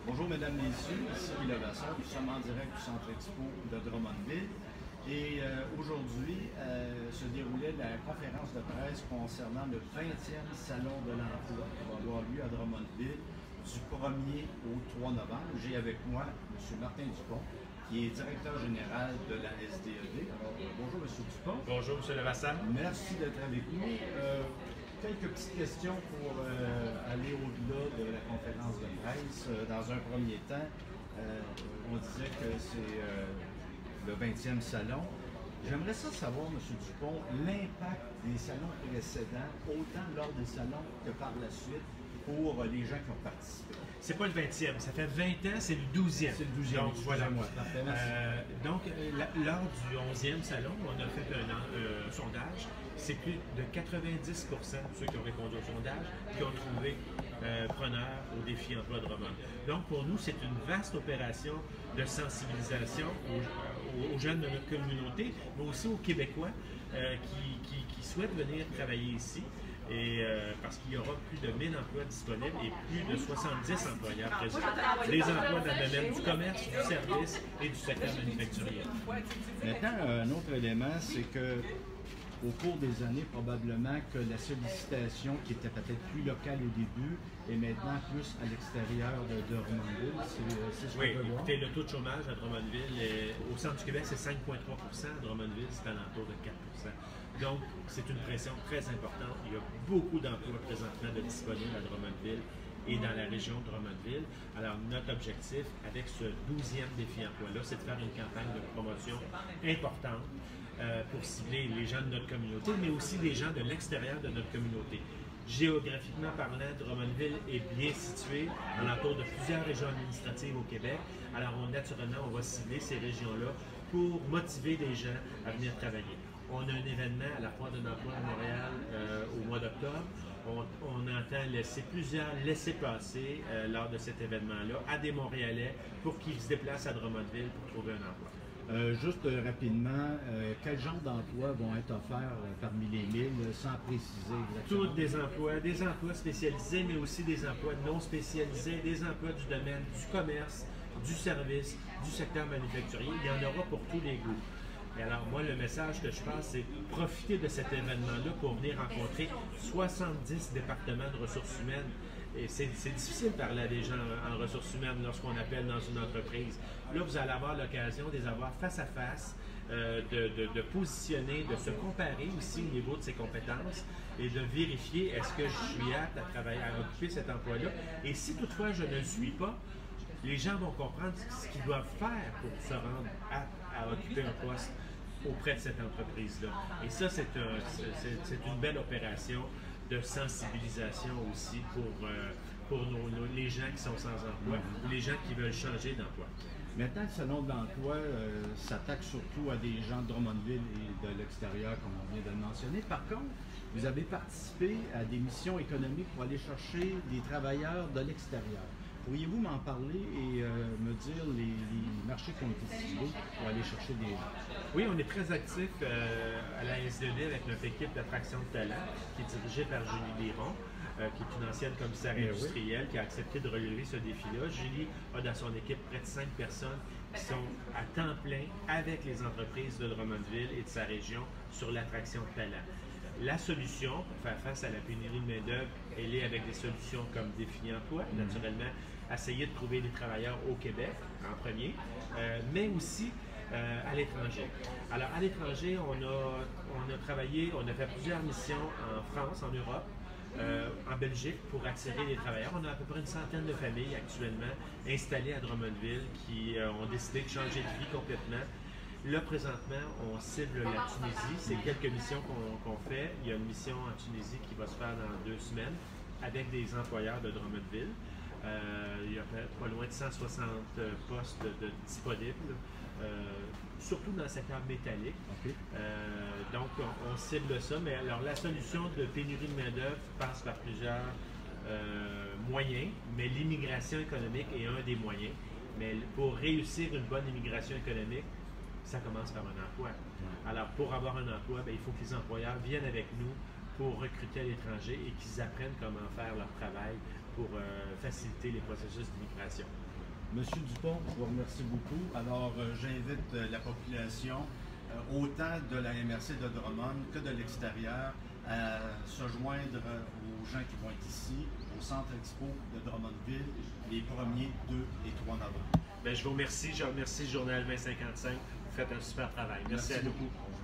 Bonjour mesdames, messieurs, ici Guy Levasseur, nous sommes en direct du Centre Expo de Drummondville et aujourd'hui se déroulait la conférence de presse concernant le 20e Salon de l'Emploi qui va avoir lieu à Drummondville du 1er au 3 novembre. J'ai avec moi M. Martin Dupont, qui est directeur général de la SDED. Alors, bonjour M. Dupont. Bonjour M. Levasseur. Merci d'être avec nous. Quelques petites questions pour aller au-delà de la conférence de presse. Dans un premier temps, on disait que c'est le 20e salon. J'aimerais savoir, M. Dupont, l'impact des salons précédents, autant lors des salons que par la suite, pour les gens qui ont participé. C'est pas le 20e, ça fait 20 ans, c'est le 12e. C'est le 12e, donc, voilà. Lors du 11e salon, on a fait un sondage. C'est plus de 90% de ceux qui ont répondu au sondage qui ont trouvé preneur au défi emploi de Drummond. Donc, pour nous, c'est une vaste opération de sensibilisation aux jeunes de notre communauté, mais aussi aux Québécois qui souhaitent venir travailler ici. Et parce qu'il y aura plus de 1000 emplois disponibles et plus de 70 employeurs présents. Les emplois dans le domaine du commerce, du service et du secteur manufacturier. Maintenant, un autre élément, c'est que au cours des années, probablement que la sollicitation, qui était peut-être plus locale au début, est maintenant plus à l'extérieur de Drummondville. C'est ce qu'on peut voir. Écoutez, le taux de chômage à Drummondville, au centre du Québec, c'est 5,3 %. À Drummondville, c'est à l'entour de 4 %. Donc, c'est une pression très importante. Il y a beaucoup d'emplois présentement de disponibles à Drummondville et dans la région de Drummondville. Alors, notre objectif avec ce 12e défi emploi-là, c'est de faire une campagne de promotion importante pour cibler les gens de notre communauté, mais aussi les gens de l'extérieur de notre communauté. Géographiquement parlant, Drummondville est bien situé dans l'entour de plusieurs régions administratives au Québec. Alors, naturellement, on va cibler ces régions-là pour motiver les gens à venir travailler. On a un événement à la Foire de l'emploi à Montréal au mois d'octobre. On entend laisser plusieurs laissez-passer lors de cet événement-là à des Montréalais pour qu'ils se déplacent à Drummondville pour trouver un emploi. Juste rapidement, quel genre d'emplois vont être offerts parmi les 1000, sans préciser exactement? Tous des emplois spécialisés, mais aussi des emplois non spécialisés, des emplois du domaine du commerce, du service, du secteur manufacturier. Il y en aura pour tous les goûts. Et alors, moi, le message que je passe, c'est profiter de cet événement-là pour venir rencontrer 70 départements de ressources humaines. Et c'est difficile de parler à des gens en ressources humaines lorsqu'on appelle dans une entreprise. Là, vous allez avoir l'occasion de les avoir face à face, de positionner, de se comparer aussi au niveau de ses compétences et de vérifier est-ce que je suis apte à travailler, à occuper cet emploi-là. Et si toutefois je ne le suis pas, les gens vont comprendre ce qu'ils doivent faire pour se rendre apte à occuper un poste auprès de cette entreprise-là. Et ça, c'est une belle opération de sensibilisation aussi pour les gens qui sont sans emploi ou les gens qui veulent changer d'emploi. Maintenant, le Salon de l'emploi s'attaque surtout à des gens de Drummondville et de l'extérieur, comme on vient de le mentionner. Par contre, vous avez participé à des missions économiques pour aller chercher des travailleurs de l'extérieur. Pourriez-vous m'en parler et me dire les marchés qui ont été ciblés pour aller chercher des gens? Oui, on est très actif à la SDED avec notre équipe d'attraction de talent qui est dirigée par Julie Liron, qui est une ancienne commissaire industrielle qui a accepté de relever ce défi-là. Julie a dans son équipe près de 5 personnes qui sont à temps plein avec les entreprises de Drummondville et de sa région sur l'attraction de talent. La solution pour faire face à la pénurie de main-d'œuvre, elle est avec des solutions comme Défi Emploi, naturellement, essayer de trouver des travailleurs au Québec en premier, mais aussi à l'étranger. Alors, à l'étranger, on a travaillé, on a fait plusieurs missions en France, en Europe, en Belgique pour attirer les travailleurs. On a à peu près une centaine de familles actuellement installées à Drummondville qui ont décidé de changer de vie complètement. Là, présentement, on cible la Tunisie. C'est quelques missions qu'on fait. Il y a une mission en Tunisie qui va se faire dans 2 semaines avec des employeurs de Drummondville. Il y a pas loin de 160 postes disponibles, surtout dans le secteur métallique. Okay. Donc, on cible ça. Mais alors, la solution de pénurie de main-d'œuvre passe par plusieurs moyens, mais l'immigration économique est un des moyens. Mais pour réussir une bonne immigration économique, ça commence par un emploi. Alors, pour avoir un emploi, il faut que les employeurs viennent avec nous pour recruter à l'étranger et qu'ils apprennent comment faire leur travail pour faciliter les processus d'immigration. Monsieur Dupont, je vous remercie beaucoup. Alors, j'invite la population, autant de la MRC de Drummond que de l'extérieur, à se joindre aux gens qui vont être ici, au Centre Expo de Drummondville, les 1er, 2 et 3 novembre. Bien, je vous remercie. Je remercie le Journal 2055. Vous faites un super travail. Merci à beaucoup. vous.